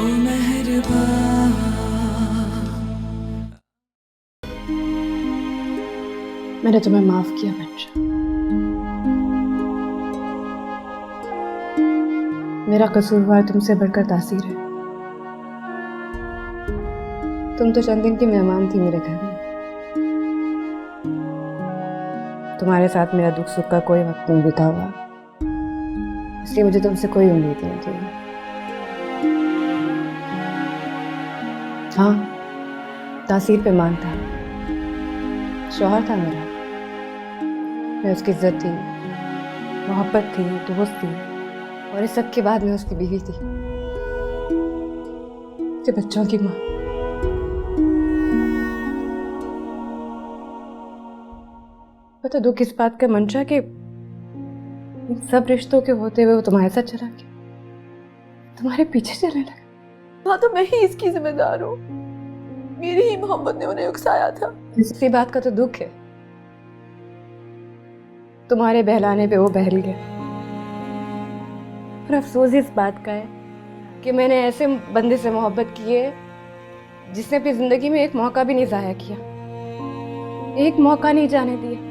मेहरबान। मैंने तुम्हें माफ किया बच्चा। मेरा कसूरवार तुमसे बढ़कर तासीर है। तुम तो चंद दिन की मेहमान थी मेरे घर में। तुम्हारे साथ मेरा दुख सुख का कोई वक्त नहीं बीता हुआ, इसलिए मुझे तुमसे कोई उम्मीद नहीं थी। हाँ, तासीर पे मान था, शौहर था मेरा। मैं उसकी इज्जत थी, मोहब्बत थी, दोस्त थी, और इस सब के बाद मैं उसकी बीवी थी, उसके बच्चों की माँ। पता दुख इस बात का मंशा कि इन सब रिश्तों के होते हुए वो तुम्हारे साथ चला गया, तुम्हारे पीछे चलने लगा। हाँ, तो मैं ही इसकी जिम्मेदार हूँ। मेरी ही मोहब्बत ने उन्हें उकसाया था। इसी बात का तो दुख है, तुम्हारे बहलाने पे वो बहल गया। पर अफसोस इस बात का है कि मैंने ऐसे बंदे से मोहब्बत की है जिसने अपनी जिंदगी में एक मौका भी नहीं जाया किया, एक मौका नहीं जाने दिया।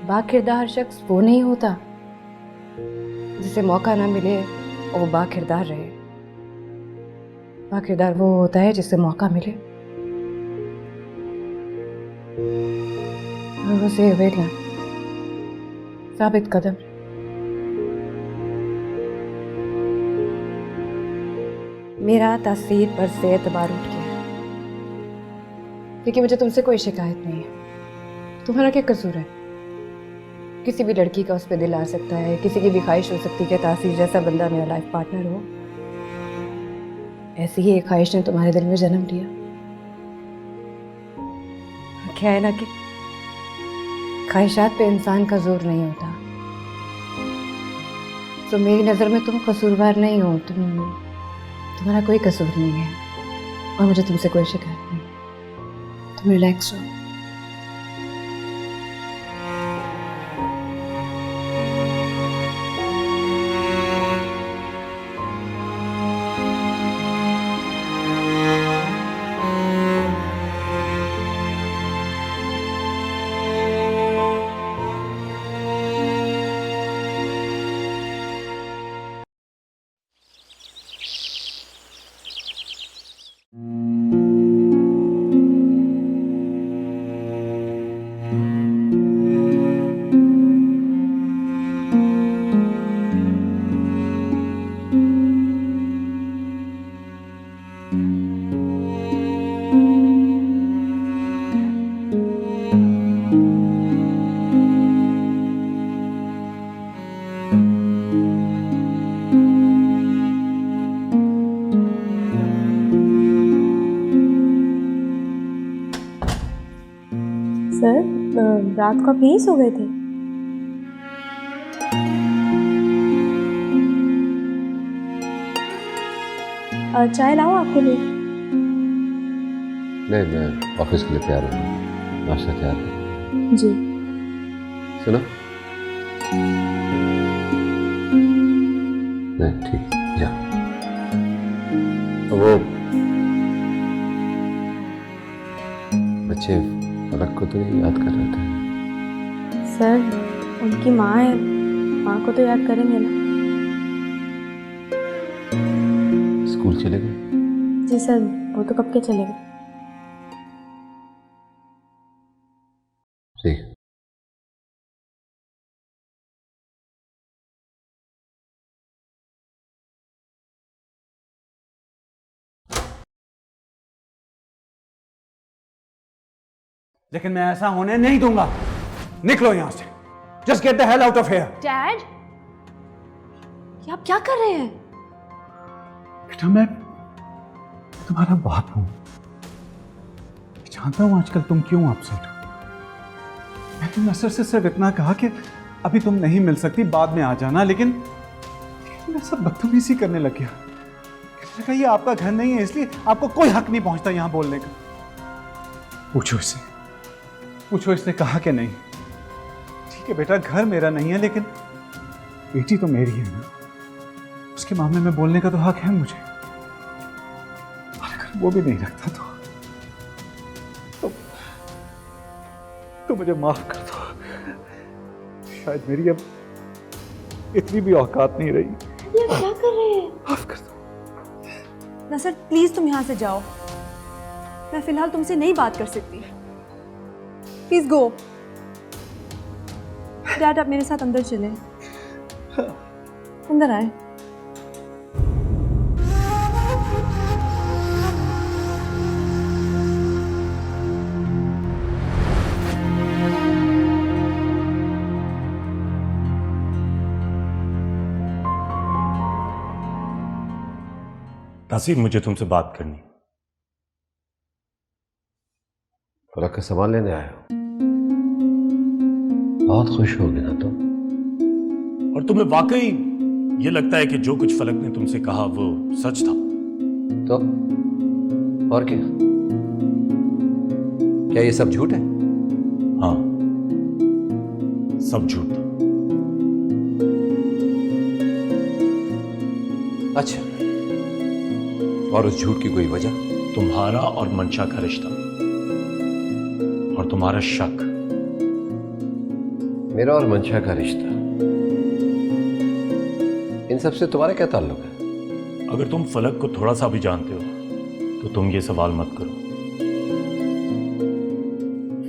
बाकिरदार शख्स वो नहीं होता जिसे मौका ना मिले और वो बाकिरदार रहे। बाकिरदार वो होता है जिसे मौका मिले और उसे अवेला साबित कदम। मेरा तासीर पर से एतबार उठ गया, लेकिन मुझे तुमसे कोई शिकायत नहीं है। तुम्हारा क्या कसूर है? किसी भी लड़की का उस पर दिल आ सकता है, किसी की भी ख्वाहिश हो सकती है कि तासीर जैसा बंदा मेरा लाइफ पार्टनर हो। ऐसी ही एक ख्वाहिश ने तुम्हारे दिल में जन्म लिया। क्या है ना कि ख्वाहिशात पे इंसान का जोर नहीं होता। तो मेरी नज़र में तुम कसूरवार नहीं हो, तुम्हारा कोई कसूर नहीं है, और मुझे तुमसे कोई शिकायत नहीं। तुम रिलैक्स हो। सर, रात को आप यहीं सो गए थे? चाय लाओ आपके लिए? नहीं, मैं ऑफिस के लिए तैयार हूँ। नाश्ता तैयार है। जी। सुनो? नहीं, ठीक, या वो बच्चे फलक को तो याद कर रहे थे। सर, उनकी माँ है, माँ को तो याद करेंगे ना। स्कूल चले गए? जी सर, वो तो कब के चले गए। जी। लेकिन मैं ऐसा होने नहीं दूंगा। निकलो यहां से। Just get the hell out of here. Dad, ये आप क्या कर रहे हैं? बेटा, मैं तुम्हारा बाप हूं। जानता हूं आजकल तुम क्यों अपसेट हो। मैंने नसर से सिर्फ इतना कहा कि अभी तुम नहीं मिल सकती, बाद में आ जाना, लेकिन मैं सब बदतमीजी करने लग गया। कहने लगा ये आपका घर नहीं है, इसलिए आपको कोई हक नहीं पहुंचता यहां बोलने का। पूछो इससे, पूछो इसने कहा कि नहीं। ठीक है बेटा, घर मेरा नहीं है, लेकिन बेटी तो मेरी है ना। उसके मामले में बोलने का तो हक है मुझे, और अगर वो भी नहीं रखता तो मुझे माफ कर दो। शायद मेरी अब इतनी भी औकात नहीं रही। ये आप क्या कर रहे हैं? माफ कर दो। नसर प्लीज तुम यहाँ से जाओ, मैं फिलहाल तुमसे नहीं बात कर सकती। Please go. डैड आप मेरे साथ अंदर चले, अंदर आए। तासीर, मुझे तुमसे बात करनी। फलक का सामान लेने आया हो? बहुत खुश होगे ना तुम। और तुम्हें वाकई ये लगता है कि जो कुछ फलक ने तुमसे कहा वो सच था? तो और क्या, क्या ये सब झूठ है? हाँ, सब झूठ था। अच्छा, और उस झूठ की कोई वजह? तुम्हारा और मंशा का रिश्ता और तुम्हारा शक। मेरा और मंशा का रिश्ता, इन सब से तुम्हारा क्या ताल्लुक है? अगर तुम फलक को थोड़ा सा भी जानते हो तो तुम ये सवाल मत करो।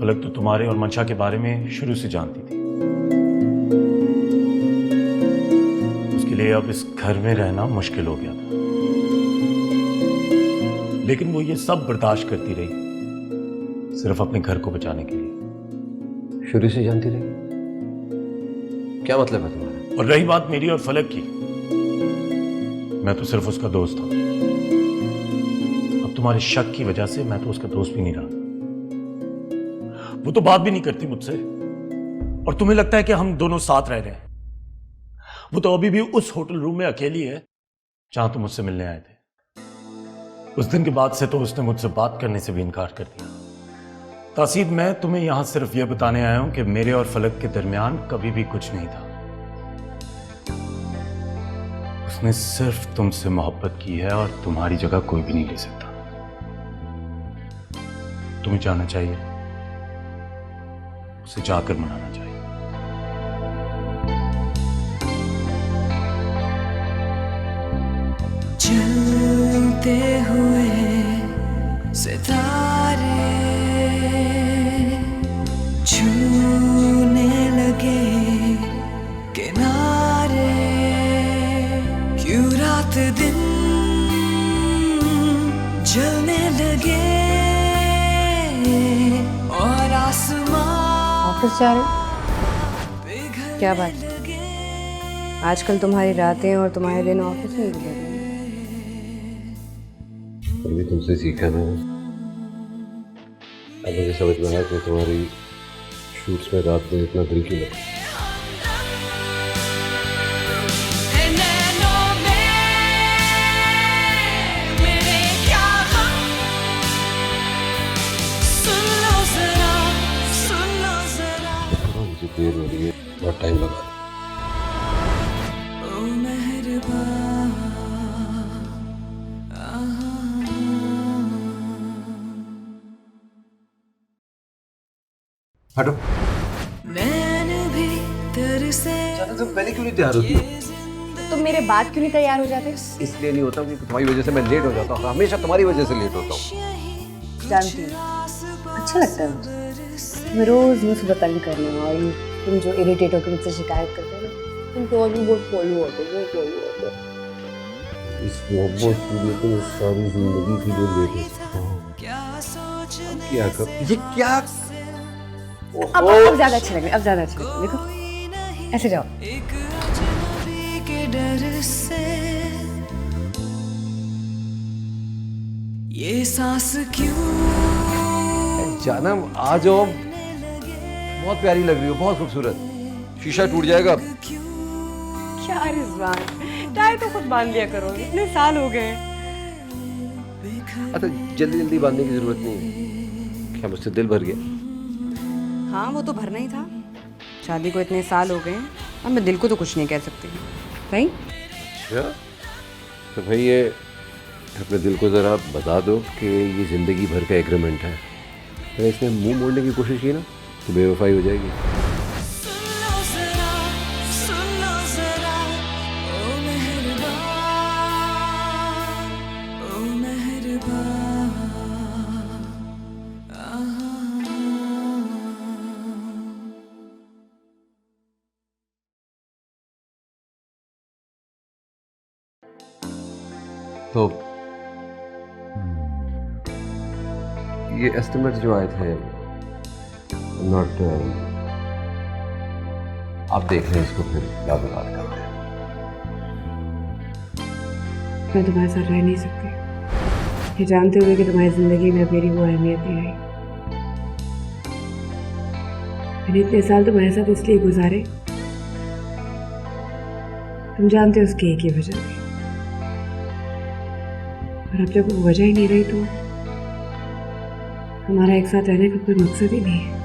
फलक तो तुम्हारे और मंशा के बारे में शुरू से जानती थी। उसके लिए अब इस घर में रहना मुश्किल हो गया था, लेकिन वो ये सब बर्दाश्त करती रही सिर्फ अपने घर को बचाने के लिए। शुरू से जानती रही? क्या मतलब है तुम्हारा? और रही बात मेरी और फलक की, मैं तो सिर्फ उसका दोस्त था। अब तुम्हारे शक की वजह से मैं तो उसका दोस्त भी नहीं रहा। वो तो बात भी नहीं करती मुझसे, और तुम्हें लगता है कि हम दोनों साथ रह रहे हैं। वो तो अभी भी उस होटल रूम में अकेली है जहां तुम मुझसे मिलने आए थे। उस दिन के बाद से तो उसने मुझसे बात करने से भी इनकार कर दिया। तासीर, मैं तुम्हें यहां सिर्फ यह बताने आया हूं कि मेरे और फलक के दरमियान कभी भी कुछ नहीं था। उसने सिर्फ तुमसे मोहब्बत की है और तुम्हारी जगह कोई भी नहीं ले सकता। तुम्हें जाना चाहिए, उसे जाकर मनाना चाहिए। चलते हुए सितारे छूने लगे किनारे, क्यों रात दिन जलने लगे और आसमां ऑफिस जा रहे हो? क्या बात? आजकल तुम्हारी रातें और तुम्हारे दिन ऑफिस में गुजर रहे हैं। अभी तुमसे सीखा ना, अब मुझे समझ में आया कि तुम्हारी शूट्स में रात में इतना दिल क्यों लगता है। मुझे देर हो रही है, बहुत टाइम लगा। हटो। जाना, तुम पहले क्यों नहीं तैयार होती? तुम मेरे बाद क्यों नहीं तैयार हो जाते? इसलिए नहीं होता क्योंकि तुम्हारी वजह से मैं लेट हो जाता हूँ। हमेशा तुम्हारी वजह से लेट होता हूँ। जानती हूँ, अच्छा लगता है मुझे। मैं रोज मुझसे तंग करना, और तुम जो इरिटेट होकर मुझसे शिकायत करते हो ना, तुम तो और भी बहुत फॉलो होते हो। इस मोहब्बत के लिए तुम सारी जिंदगी के लिए लेट हो सकता हूँ। क्या कर, ये क्या? अब ज्यादा अच्छा लग रहा है, अब ज्यादा अच्छा लग रहा है। देखो, ऐसे जाओ। ये सांस क्यों? जानम, आ जाओ। बहुत प्यारी लग रही हो, बहुत खूबसूरत। शीशा टूट जाएगा। क्या रिजवान, टाई तो खुद बांध लिया करो, इतने साल हो गए। अच्छा, जल्दी जल्दी बांधने की जरूरत नहीं है। क्या मुझसे दिल भर गया? हाँ, वो तो भरना ही था। शादी को इतने साल हो गए, अब मैं दिल को तो कुछ नहीं कह सकती। भाई अच्छा, तो भाई ये अपने दिल को ज़रा बता दो कि ये ज़िंदगी भर का एग्रीमेंट है, अगर इसने मुंह मोड़ने की कोशिश की ना तो बेवफाई हो जाएगी। तो ये एस्टिमेट जो आए थे नॉट, आप देख लें इसको, फिर बात करते हैं। मैं तुम्हारे साथ रह नहीं सकती, ये जानते हुए कि तुम्हारी जिंदगी में मेरी वो अहमियत नहीं रही। मैंने इतने साल तुम्हारे साथ इसलिए गुजारे, तुम जानते हो उसकी एक ही वजह थी, और अब जब वो वजह ही नहीं रही तो हमारा एक साथ रहने का कोई मकसद ही नहीं है।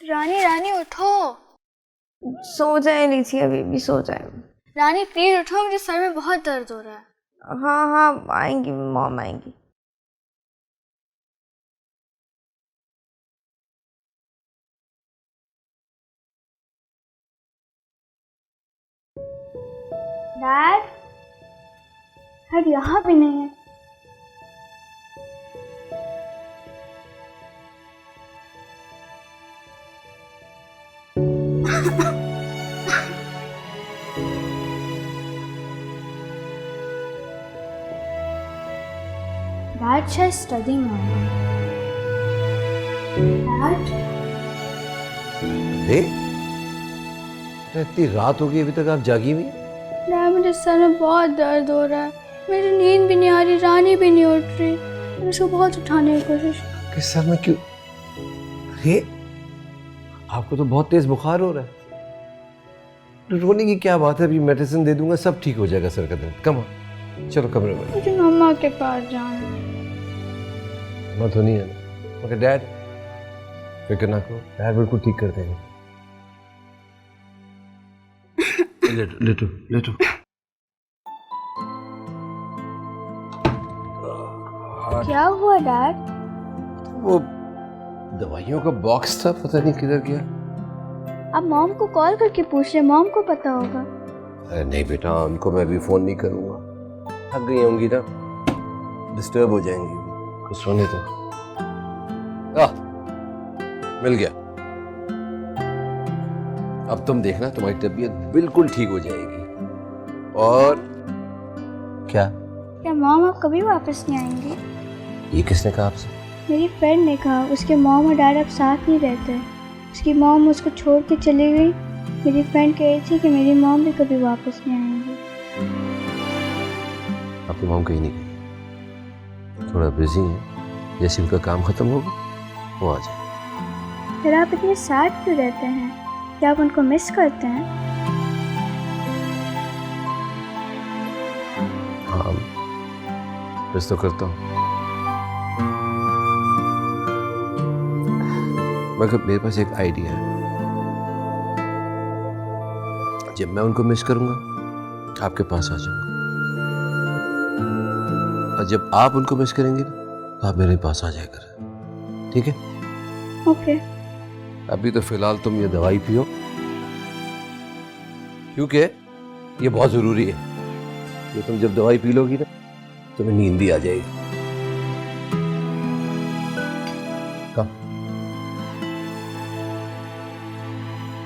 रानी रानी उठो। सो जाए लीची, अभी भी सो जाए। रानी प्लीज उठो, मुझे सर में बहुत दर्द हो रहा है। हाँ हाँ आएंगी, मॉम आएंगी। डैड, डैड यहाँ भी नहीं है। डैड शायद स्टडी में होंगे। डैड, इतनी रात हो गई अभी तक आप जागी हुई? डैड मुझे सर में बहुत दर्द हो रहा है, मेरी नींद भी नहीं आ रही, रानी भी नहीं उठ रही। मैंने उसको बहुत उठाने की कोशिश। किस सर में क्यों? अरे आपको तो बहुत तेज बुखार हो रहा है। रोने की क्या बात है, अभी मेडिसिन दे दूंगा, सब ठीक हो जाएगा सर का दर्द। कम ऑन, चलो कमरे में। मुझे मम्मा के पास जाना है। मत होनी है ना, मगर डैड फिक्र ना करो, डैड बिल्कुल ठीक कर देंगे। लेटो लेटो लेटो। क्या हुआ डैड? वो दवाइयों का बॉक्स था, पता नहीं किधर गया। आप मॉम को कॉल करके पूछ रहे, मॉम को पता होगा। अरे नहीं बेटा, उनको मैं अभी फोन नहीं करूंगा, थक गई होंगी ना, डिस्टर्ब हो जाएंगी, कुछ सोने दो। मिल गया। अब तुम देखना, तुम्हारी तबीयत बिल्कुल ठीक हो जाएगी। और क्या मॉम आप कभी वापस नहीं आएंगे? ये किसने कहा आपसे? मेरी फ्रेंड ने कहा, उसके मॉम और डैड अब साथ नहीं रहते। उसकी मॉम उसको छोड़ के चली गई। मेरी फ्रेंड कह रही थी कि मेरी मॉम भी कभी वापस नहीं आएंगी। आपकी मॉम कहीं नहीं गई, थोड़ा बिजी है, जैसे उनका काम खत्म होगा वो आ जाए। फिर आप इतने सैड क्यों रहते हैं? क्या आप उनको मिस करते हैं? हाँ मिस तो करता हूँ, मगर मेरे पास एक आइडिया है। जब मैं उनको मिस करूंगा आपके पास आ जाऊंगा, और जब आप उनको मिस करेंगे ना तो आप मेरे पास आ जाया करें, ठीक है? ओके। अभी तो फिलहाल तुम ये दवाई पियो, क्योंकि ये बहुत जरूरी है। ये तुम जब दवाई पी लोगी ना तुम्हें नींद भी आ जाएगी। कब?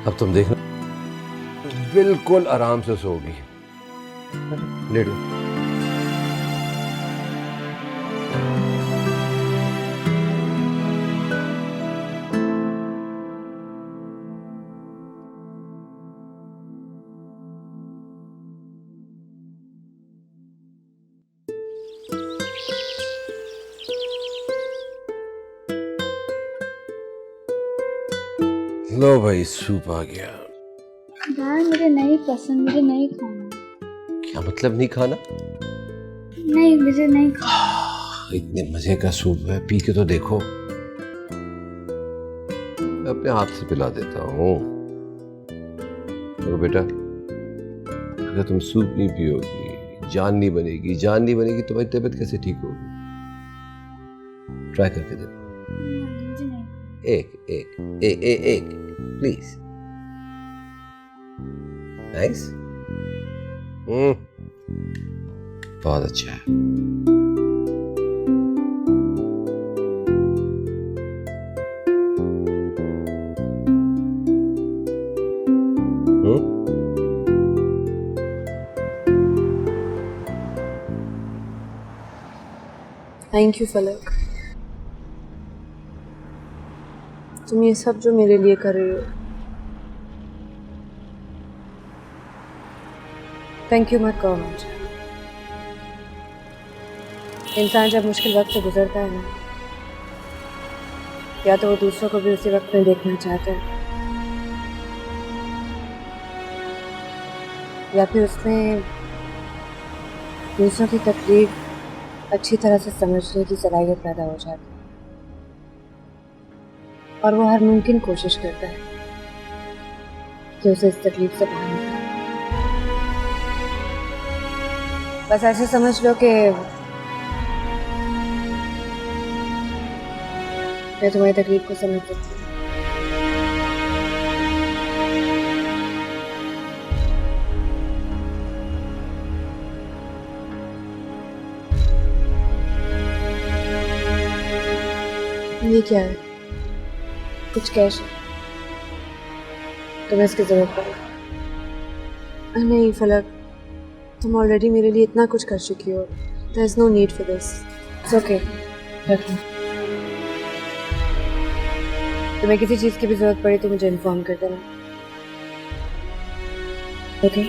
अब तुम देखना बिल्कुल आराम से सोगी। लेट लो। लो भाई, सूप आ गया। फरमान मुझे नहीं पसंद, मुझे नहीं खाना। क्या मतलब नहीं खाना? नहीं, मुझे नहीं खाना। इतने मजे का सूप है, पी के तो देखो। मैं अपने हाथ से पिला देता हूँ। देखो बेटा, अगर तुम सूप नहीं पियोगी, जान नहीं बनेगी, जान नहीं बनेगी, तुम्हारी तबीयत कैसे ठीक होगी? ट्राई करके देखो। मुझे नहीं। एक प्लीज। नाइस। बहुत अच्छा है। थैंक यू फलक, तुम ये सब जो मेरे लिए कर रही हो। थैंक यू मत कहो मुझे। इंसान जब मुश्किल वक्त से गुजरता है ना, या तो वो दूसरों को भी उसी वक्त में देखना चाहता है, या फिर उसमें दूसरों की तकलीफ अच्छी तरह से समझने की सलाहियत पैदा हो जाती है, और वो हर मुमकिन कोशिश करता है कि उसे इस तकलीफ से बाहर निकाले। बस ऐसे समझ लो कि मैं तुम्हारी तकलीफ को समझ सकती हूँ। ये क्या है? कुछ कैश है, तुम्हें इसकी जरूरत पड़ेगी। नहीं फलक, तुम ऑलरेडी मेरे लिए इतना कुछ कर चुकी हो। There is no need for this. It's okay, रख लो। तुम्हें किसी चीज़ की भी जरूरत पड़ी तो मुझे इन्फॉर्म कर देना। ओके,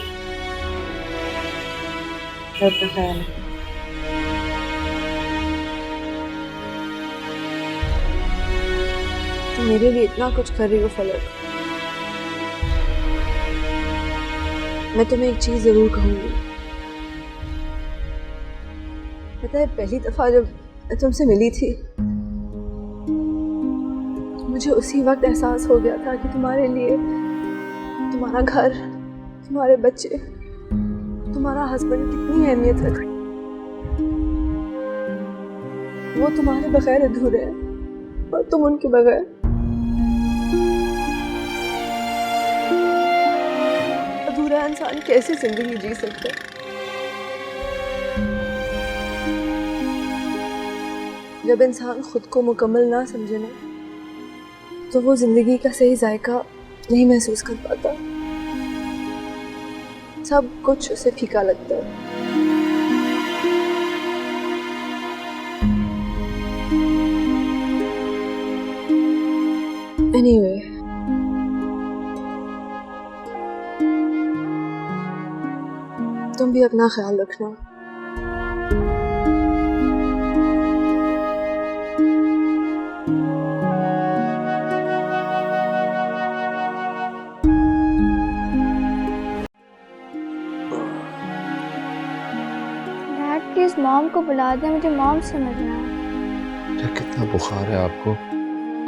अपना ख्याल रखना। तुम मेरे लिए इतना कुछ कर रही हो फलक। मैं तुम्हें एक चीज जरूर कहूंगी। पता है, पहली दफा जब मैं तुमसे मिली थी, मुझे उसी वक्त एहसास हो गया था कि तुम्हारे लिए तुम्हारा घर, तुम्हारे बच्चे, तुम्हारा हस्बैंड कितनी अहमियत रखते हैं। वो तुम्हारे बगैर अधूरे हैं और तुम उनके बगैर। अधूरा इंसान कैसे जिंदगी जी सकता है? जब इंसान खुद को मुकम्मल ना समझे ना, तो वो जिंदगी का सही जायका नहीं महसूस कर पाता। सब कुछ उसे फीका लगता है। एनीवे, तुम भी अपना ख्याल रखना। डैड प्लीज मॉम को बुला दे, मुझे मॉम समझना है। क्या कितना बुखार है आपको?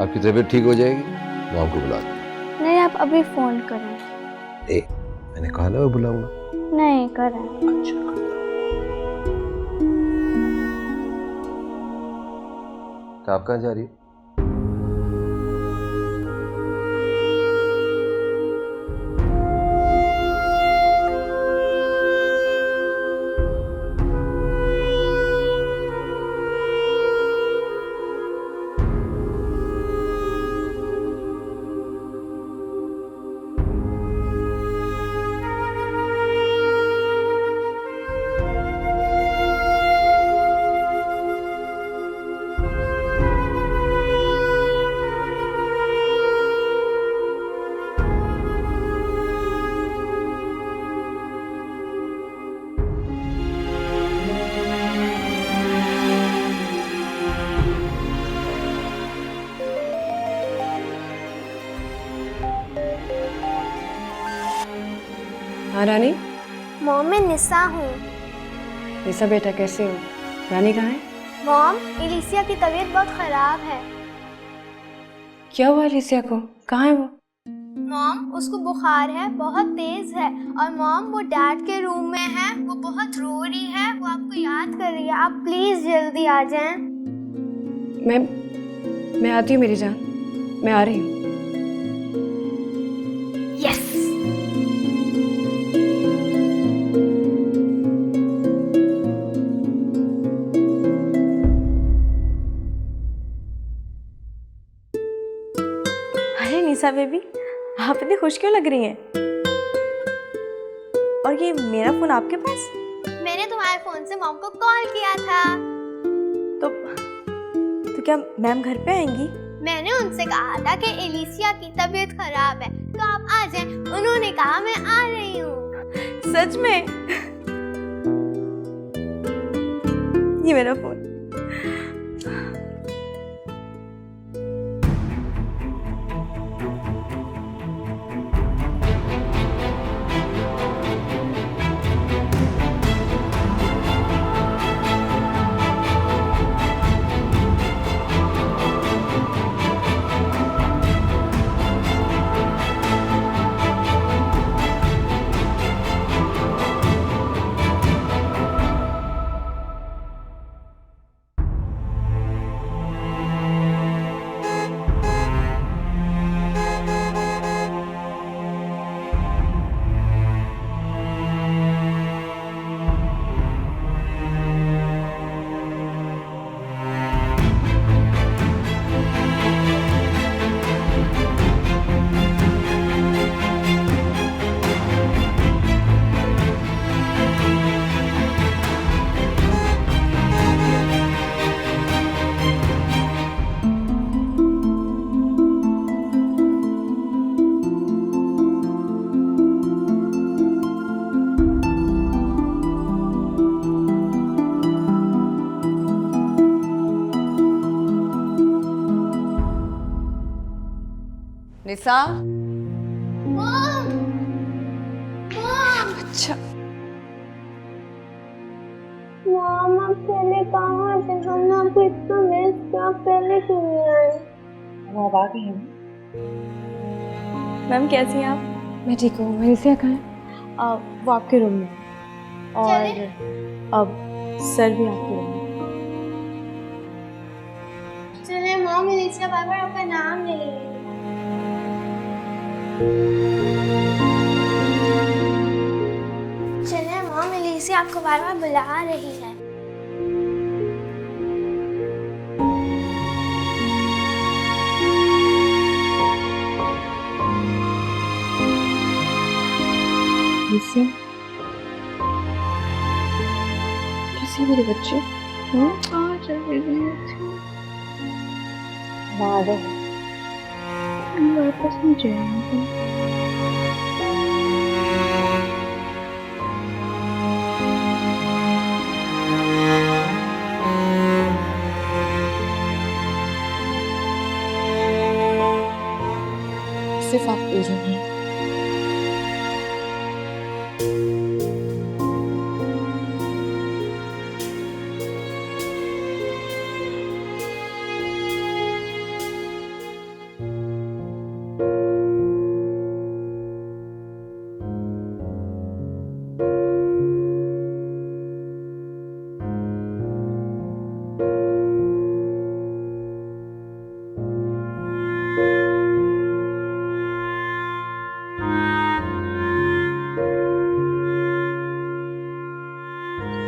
आपकी तबीयत ठीक हो जाएगी, मॉम को बुला दो। नहीं, आप अभी फोन करें। मैंने कहा ना मैं बुलाऊंगा। नहीं करें। अच्छा करता हूं। तो आप कहाँ जा रही हो? हाँ रानी। मॉम मैं निशा हूँ। निशा बेटा कैसे हो? रानी कहाँ है? मॉम एलिसिया की तबीयत बहुत खराब है। क्या हुआ एलिसिया को? कहाँ है वो? मॉम उसको बुखार है, बहुत तेज है। और मॉम वो डैड के रूम में है, वो बहुत रो रही है, वो आपको याद कर रही है। आप प्लीज जल्दी आ जाएं। मैं आती हूँ मेरी जान, मैं आ रही हूँ। यस। अरे निशा बेबी, आप इतनी खुश क्यों लग रही हैं? और ये मेरा फोन आपके पास? मैंने तुम्हारे फोन से मॉम को कॉल किया था। तो क्या मैम घर पे आएंगी? मैंने उनसे कहा था कि एलिसिया की तबीयत खराब है तो आप आ जाएं। उन्होंने कहा मैं आ रही हूँ। सच में? ये मेरा फोन। निशा। अच्छा मॉम आप पहले कहाँ थे? हमने आपको इतना मिस किया, आप पहले क्यों नहीं आए? अब आ गई हूँ। मैम कैसी हैं आप? मैं ठीक हूँ। एलिसिया कहाँ है? वो आपके रूम में। और अब सर भी आपके रूम में। चले मॉम एलिसिया बार बार आपका नाम ले रही है। चले मॉम एलिसिया आपको बार बार बुला रही है। एलिसिया कैसी मेरे बच्चे? आ गए। वापस नहीं जाएंगे। सिर्फ आप ले जाइए।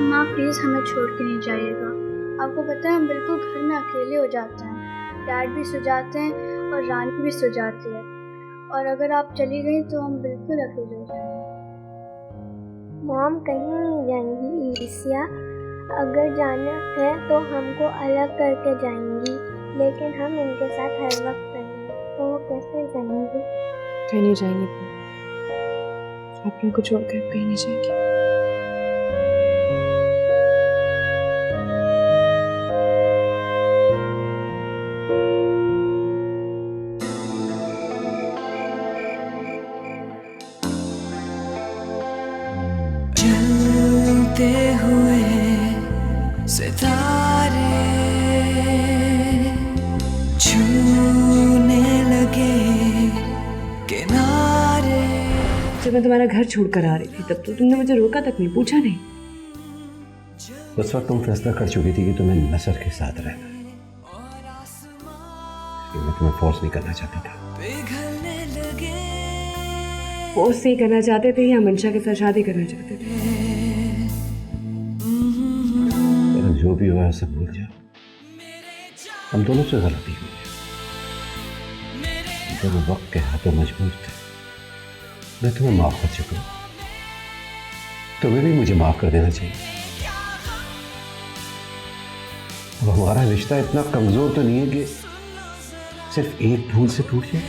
माँ प्लीज़ हमें छोड़ के नहीं जाइएगा। आपको पता है हम बिल्कुल घर में अकेले हो जाते हैं। डैड भी सो जाते हैं और रानी भी सो जाती है। और अगर आप चली गई तो हम बिल्कुल अकेले हो जाएंगे। मॉम कहीं नहीं जाएंगी एलिसिया। अगर जाना है तो हमको अलग करके जाएंगी, लेकिन हम इनके साथ हर वक्त रहेंगे। तो वो कैसे जाएंगी? कहीं नहीं जाएंगे। आप इनको छोड़कर कहीं नहीं जाएंगे। जलते हुए सितारे छूने लगे किनारे। जब मैं तुम्हारा घर छोड़कर आ रही थी तब तो तुमने मुझे रोका तक नहीं, पूछा नहीं। उस वक्त तुम फैसला कर चुकी थी कि तुम्हें नसर के साथ रहना है, लेकिन मैं तुम्हें फोर्स नहीं करना चाहता था। फोर्स नहीं करना चाहते थे या मंशा के साथ शादी करना चाहते थे? जो भी हुआ उसे भूल जाओ, हम दोनों से गलती हुई है, दोनों वक्त के हाथों मजबूर थे। मैं तुम्हें माफ कर चुका हूं, तुम्हें भी मुझे माफ कर देना चाहिए। अब हमारा रिश्ता इतना कमजोर तो नहीं है कि सिर्फ एक भूल से टूट जाए।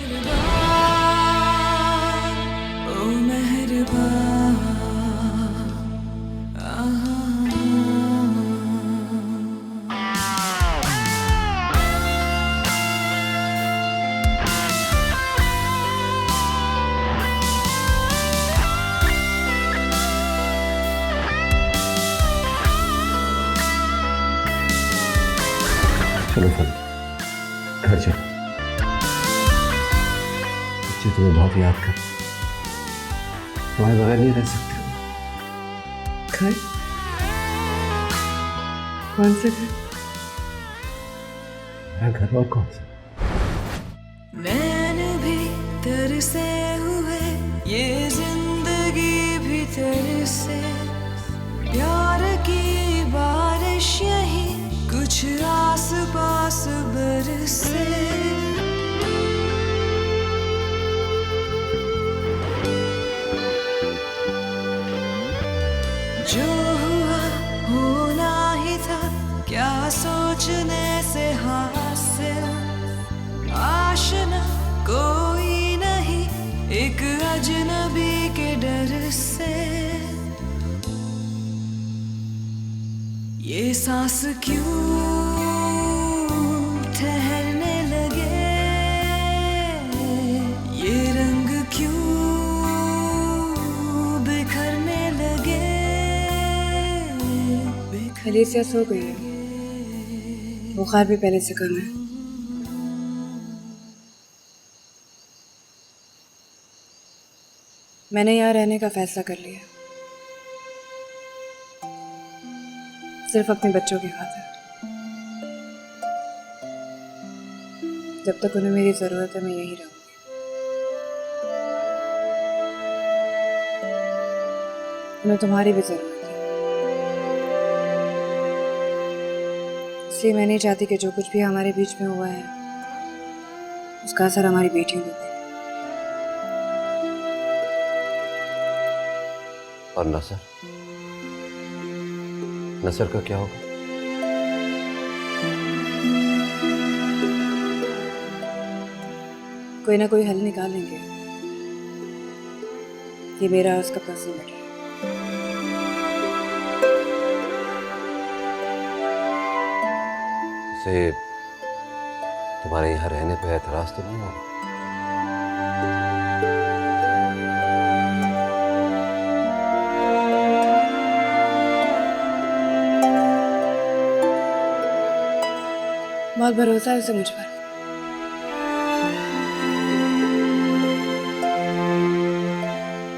चलो फिर घर चलो, बच्चे तुम्हें बहुत याद कर, तुम्हारे बगैर नहीं रह सकते। घर? कौन सा घर? मेरा घर और कौन सा? नैन भी तरसे हुए, ये जिंदगी भी तरसे, प्यार की बारिश यही कुछ आस पास बरसे। जो हुआ होना ही था, क्या सोचने से हासिल, आशना कोई नहीं एक अजनबी के डर से। ये सांस क्यों ठहरने लगे, ये रंग क्यों बिखरने लगे। एलिसिया सो गई है, बुखार भी पहले से कम है। मैंने यहाँ रहने का फैसला कर लिया, सिर्फ अपने बच्चों की खातिर। जब तक उन्हें मेरी जरूरत है मैं यहीं रहूंगी। उन्हें तुम्हारी भी जरूरत है, इसलिए मैं नहीं चाहती कि जो कुछ भी हमारे बीच में हुआ है उसका असर हमारी बेटियों पे पड़े। और नसर, नसर का क्या होगा? कोई ना कोई हल निकाल लेंगे, ये मेरा उसका पर्सनल मैटर है। से तुम्हारे यहाँ रहने पे एतराज तो नहीं होगा? बहुत भरोसा है उसे मुझ पर।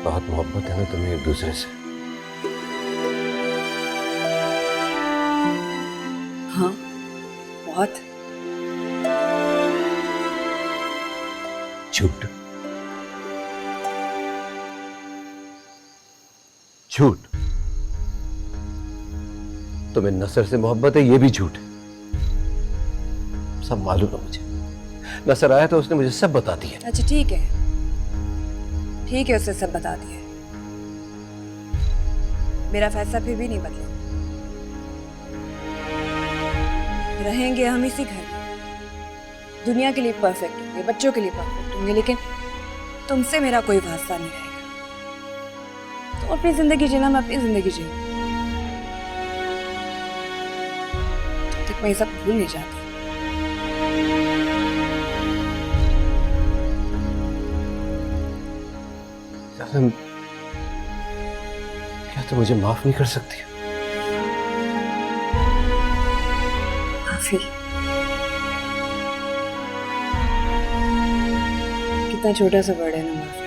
बहुत मोहब्बत है ना तुम्हें एक दूसरे से? हाँ बहुत। झूठ झूठ, तुम्हें नसर से मोहब्बत है ये भी झूठ है। सब मालूम है मुझे, नसर आया तो उसने मुझे सब बता दिया। अच्छा ठीक है, ठीक है, उसे सब बता दिया। मेरा फैसला फिर भी नहीं बदला। रहेंगे हम इसी घर में, दुनिया के लिए परफेक्ट होंगे, बच्चों के लिए परफेक्ट होंगे, लेकिन तुमसे मेरा कोई वास्ता नहीं रहेगा। तुम अपनी जिंदगी जीना, मैं अपनी जिंदगी जीऊँ। तक मैं ये सब भूल नहीं चाहती। क्या तो मुझे माफ नहीं कर सकती? माफी? कितना छोटा सा वर्ड है ना माफी।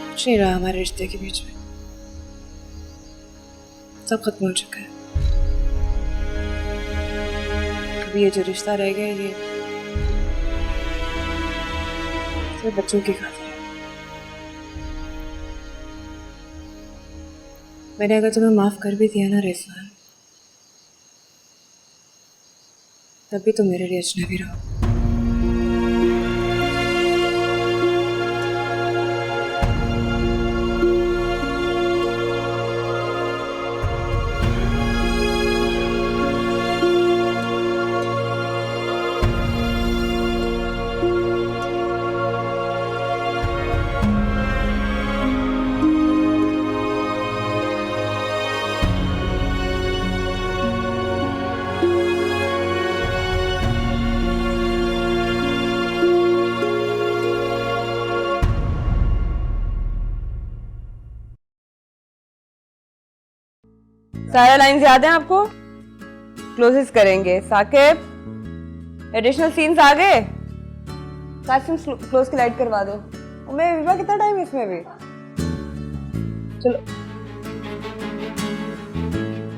कुछ नहीं रहा हमारे रिश्ते के बीच में, सब खत्म हो चुका है। अभी ये जो रिश्ता रह गया ये सिर्फ बच्चों की खातिर है। मैंने अगर तुम्हें माफ कर भी दिया ना रिजवान, तब भी तुम मेरे लिए अजनबी रहो। सारा लाइंस याद है आपको? क्लोजेस करेंगे। साकिब, एडिशनल सीन्स आ गए। साकिब क्लोज की लाइट करवा दो। मैं विवा कितना टाइम है इसमें भी? चलो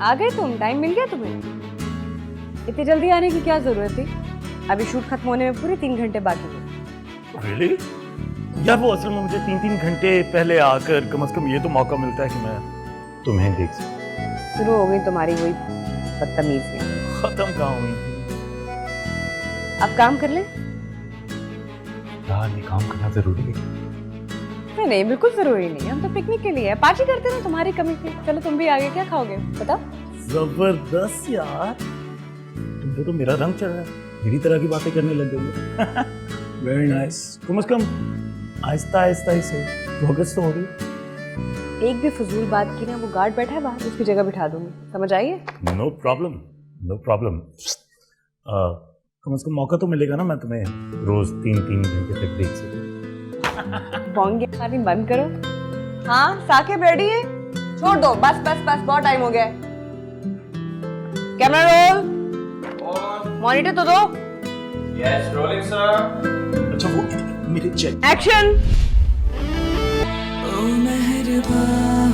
आ गए तुम, टाइम मिल गया तुम्हें? इतनी जल्दी आने की क्या जरूरत थी? अभी शूट खत्म होने में पूरे 3 घंटे बाकी थे। Really? यार वो असल में मुझे 3 घंटे पहले आकर कम से कम ये तो मौका मिलता है कि मैं तुम्हें देख सकूं। शुरू हो गई तुम्हारी वही बदतमीजी। खत्म कहाँ हुई थी? अब काम कर ले। यार ये काम करना जरूरी है। नहीं नहीं, बिल्कुल जरूरी नहीं। हम तो पिकनिक के लिए है, पार्टी करते ना, तुम्हारी कमी थी। चलो तुम भी आगे, क्या खाओगे बताओ? जबरदस्त यार, तुमको तो मेरा रंग चढ़ रहा है, मेरी तरह की बातें करने लग गई है। Very nice. कम से कम आहिस्ता आहिस्ता ही सही प्रोग्रेस तो हो रही है। एक भी फजूल बात की ना, वो गार्ड बैठा है बाहर, उसकी जगह बिठा दूंगी, समझ आई है? No problem, no problem. कम से कम मौका तो मिलेगा ना, मैं तुम्हें रोज 3 घंटे तक देख सकूं। बोंगे मारनी बंद करो। हाँ साकिब रेडी है? छोड़ दो, बस बस बस, बहुत टाइम हो गया है। कैमरा रोल, मॉनिटर तो दो। Yes rolling sir. अच्छा वो मेरे चेक। एक्शन। ओ मेहरबान